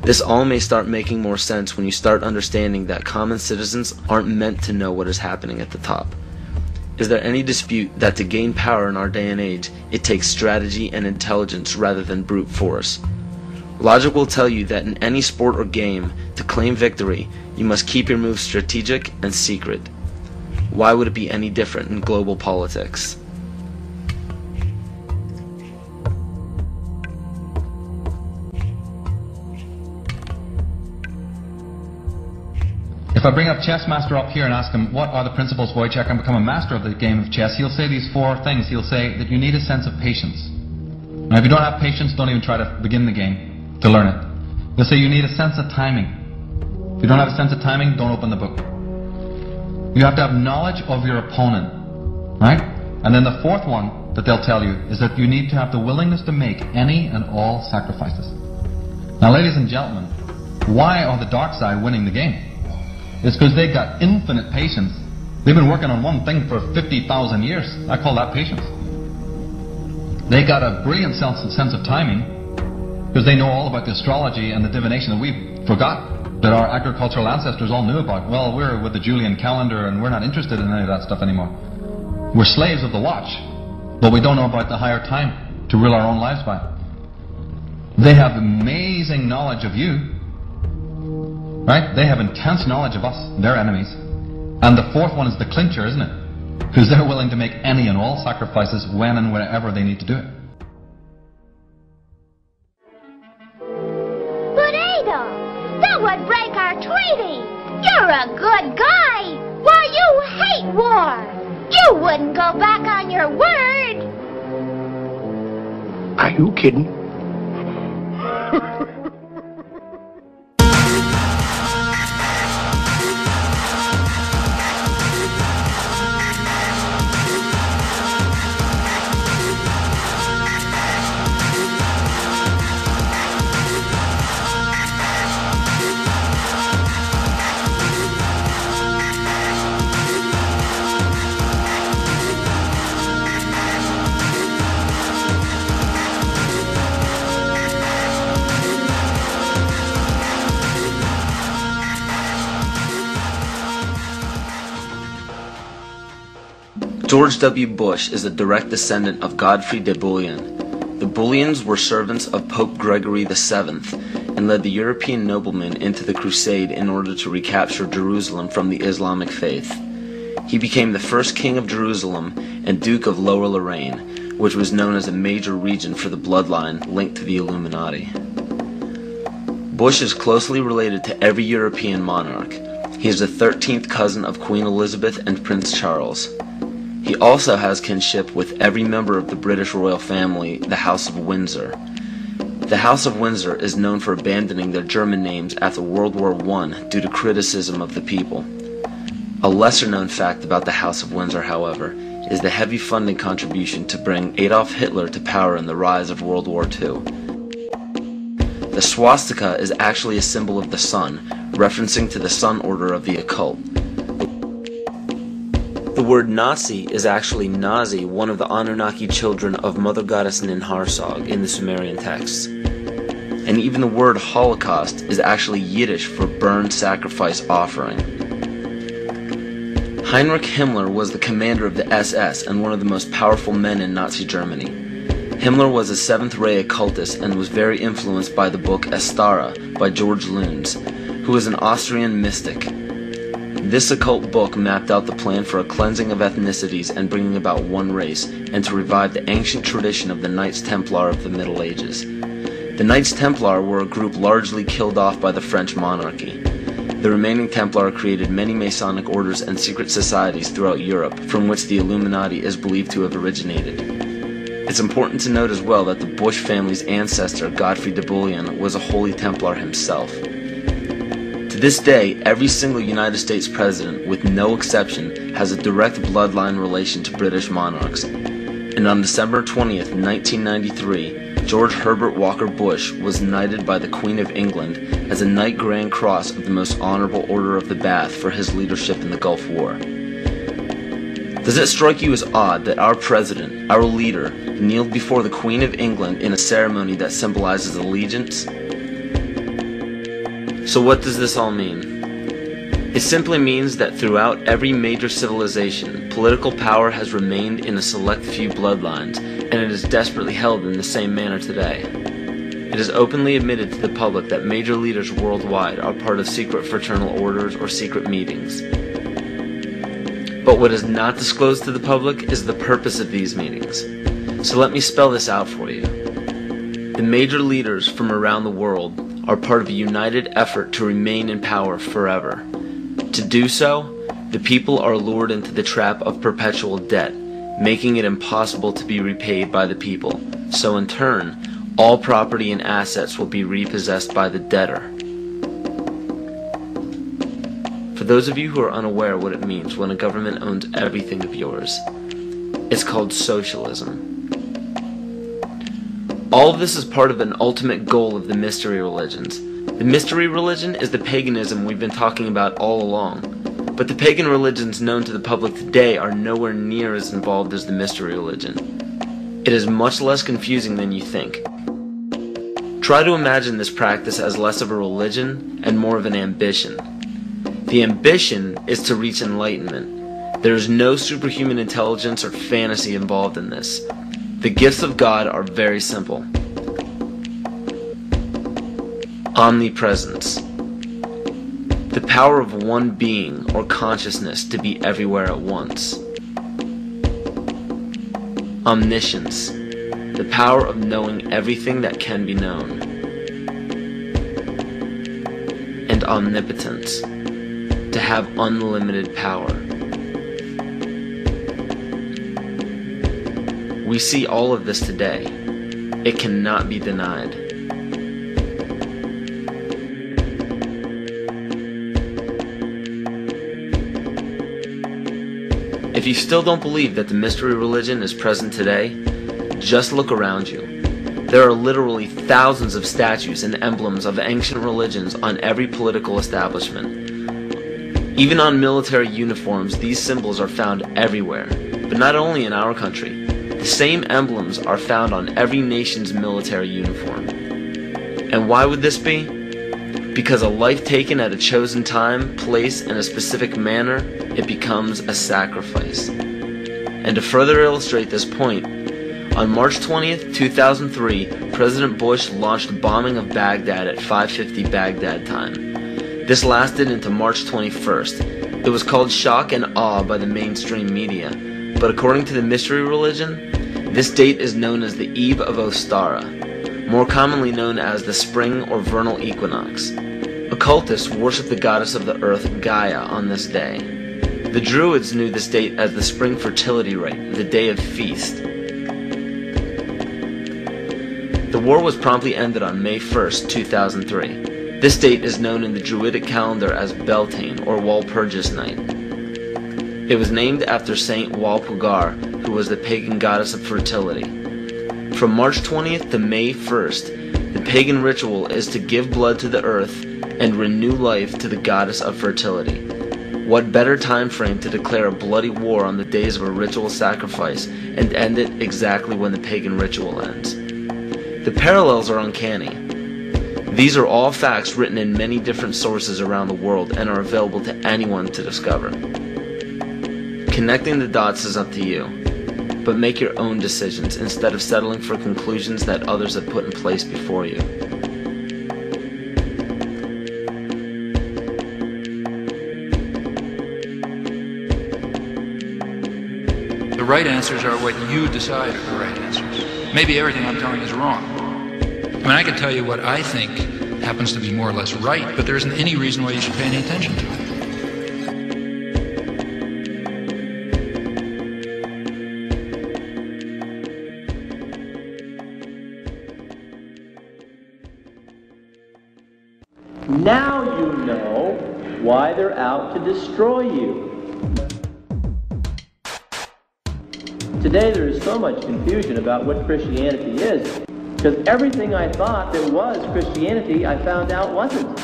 This all may start making more sense when you start understanding that common citizens aren't meant to know what is happening at the top. Is there any dispute that to gain power in our day and age, it takes strategy and intelligence rather than brute force? Logic will tell you that in any sport or game, to claim victory, you must keep your moves strategic and secret. Why would it be any different in global politics? If I bring up chess master up here and ask him, what are the principles, Wojciech, and become a master of the game of chess, he'll say these four things. He'll say that you need a sense of patience. Now, if you don't have patience, don't even try to begin the game to learn it. He'll say you need a sense of timing. If you don't have a sense of timing, don't open the book. You have to have knowledge of your opponent, right? And then the fourth one that they'll tell you is that you need to have the willingness to make any and all sacrifices. Now, ladies and gentlemen, why are the dark side winning the game? It's because they've got infinite patience. They've been working on one thing for 50,000 years. I call that patience. They got a brilliant sense of timing because they know all about the astrology and the divination that we forgot, that our agricultural ancestors all knew about. Well, we're with the Julian calendar and we're not interested in any of that stuff anymore. We're slaves of the watch, but we don't know about the higher time to rule our own lives by. They have amazing knowledge of you. Right? They have intense knowledge of us, their enemies. And the fourth one is the clincher, isn't it? Because they're willing to make any and all sacrifices when and wherever they need to do it. But Adolf, that would break our treaty. You're a good guy. Why, you hate war. You wouldn't go back on your word. Are you kidding? George W. Bush is a direct descendant of Godfrey de Bouillon. The Bouillons were servants of Pope Gregory VII and led the European noblemen into the crusade in order to recapture Jerusalem from the Islamic faith. He became the first king of Jerusalem and Duke of Lower Lorraine, which was known as a major region for the bloodline linked to the Illuminati. Bush is closely related to every European monarch. He is the 13th cousin of Queen Elizabeth and Prince Charles. He also has kinship with every member of the British royal family, the House of Windsor. The House of Windsor is known for abandoning their German names after World War I due to criticism of the people. A lesser-known fact about the House of Windsor, however, is the heavy funding contribution to bring Adolf Hitler to power in the rise of World War II. The swastika is actually a symbol of the sun, referencing to the Sun Order of the occult. The word Nazi is actually Nazi, one of the Anunnaki children of Mother Goddess Ninharsag in the Sumerian texts. And even the word Holocaust is actually Yiddish for burned sacrifice offering. Heinrich Himmler was the commander of the SS and one of the most powerful men in Nazi Germany. Himmler was a seventh-ray occultist and was very influenced by the book Astara by George Luns, who was an Austrian mystic. This occult book mapped out the plan for a cleansing of ethnicities and bringing about one race, and to revive the ancient tradition of the Knights Templar of the Middle Ages. The Knights Templar were a group largely killed off by the French monarchy. The remaining Templar created many Masonic orders and secret societies throughout Europe, from which the Illuminati is believed to have originated. It's important to note as well that the Bush family's ancestor, Godfrey de Bouillon, was a Holy Templar himself. To this day, every single United States president, with no exception, has a direct bloodline relation to British monarchs. And on December 20th, 1993, George Herbert Walker Bush was knighted by the Queen of England as a Knight Grand Cross of the Most Honorable Order of the Bath for his leadership in the Gulf War. Does it strike you as odd that our president, our leader, kneeled before the Queen of England in a ceremony that symbolizes allegiance? So what does this all mean? It simply means that throughout every major civilization, political power has remained in a select few bloodlines, and it is desperately held in the same manner today. It is openly admitted to the public that major leaders worldwide are part of secret fraternal orders or secret meetings. But what is not disclosed to the public is the purpose of these meetings. So let me spell this out for you. The major leaders from around the world are part of a united effort to remain in power forever. To do so, the people are lured into the trap of perpetual debt, making it impossible to be repaid by the people. So in turn, all property and assets will be repossessed by the debtor. For those of you who are unaware what it means when a government owns everything of yours, it's called socialism. All of this is part of an ultimate goal of the mystery religions. The mystery religion is the paganism we've been talking about all along, but the pagan religions known to the public today are nowhere near as involved as the mystery religion. It is much less confusing than you think. Try to imagine this practice as less of a religion and more of an ambition. The ambition is to reach enlightenment. There is no superhuman intelligence or fantasy involved in this. The gifts of God are very simple. Omnipresence. The power of one being or consciousness to be everywhere at once. Omniscience. The power of knowing everything that can be known. And omnipotence. To have unlimited power. We see all of this today. It cannot be denied. If you still don't believe that the mystery religion is present today, just look around you. There are literally thousands of statues and emblems of ancient religions on every political establishment. Even on military uniforms, these symbols are found everywhere, but not only in our country. The same emblems are found on every nation's military uniform. And why would this be? Because a life taken at a chosen time, place, and a specific manner, it becomes a sacrifice. And to further illustrate this point, on March 20th, 2003, President Bush launched a bombing of Baghdad at 5:50 Baghdad time. This lasted into March 21st. It was called shock and awe by the mainstream media, but according to the mystery religion, this date is known as the Eve of Ostara, more commonly known as the spring or vernal equinox. Occultists worship the goddess of the earth, Gaia, on this day. The Druids knew this date as the spring fertility rite, the day of feast. The war was promptly ended on May 1st, 2003. This date is known in the Druidic calendar as Beltane, or Walpurgis Night. It was named after Saint Walpurga, who was the pagan goddess of fertility. From March 20th to May 1st, the pagan ritual is to give blood to the earth and renew life to the goddess of fertility. What better time frame to declare a bloody war on the days of a ritual sacrifice and end it exactly when the pagan ritual ends? The parallels are uncanny. These are all facts written in many different sources around the world and are available to anyone to discover. Connecting the dots is up to you, but make your own decisions instead of settling for conclusions that others have put in place before you. The right answers are what you decide are the right answers. Maybe everything I'm telling you is wrong. I mean, I can tell you what I think happens to be more or less right, but there isn't any reason why you should pay any attention to it. Now you know why they're out to destroy you. Today there is so much confusion about what Christianity is, because everything I thought that was Christianity, I found out wasn't.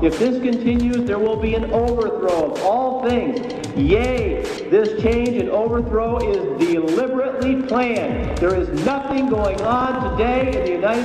If this continues, there will be an overthrow of all things. Yea, this change and overthrow is deliberately planned. There is nothing going on today in the United States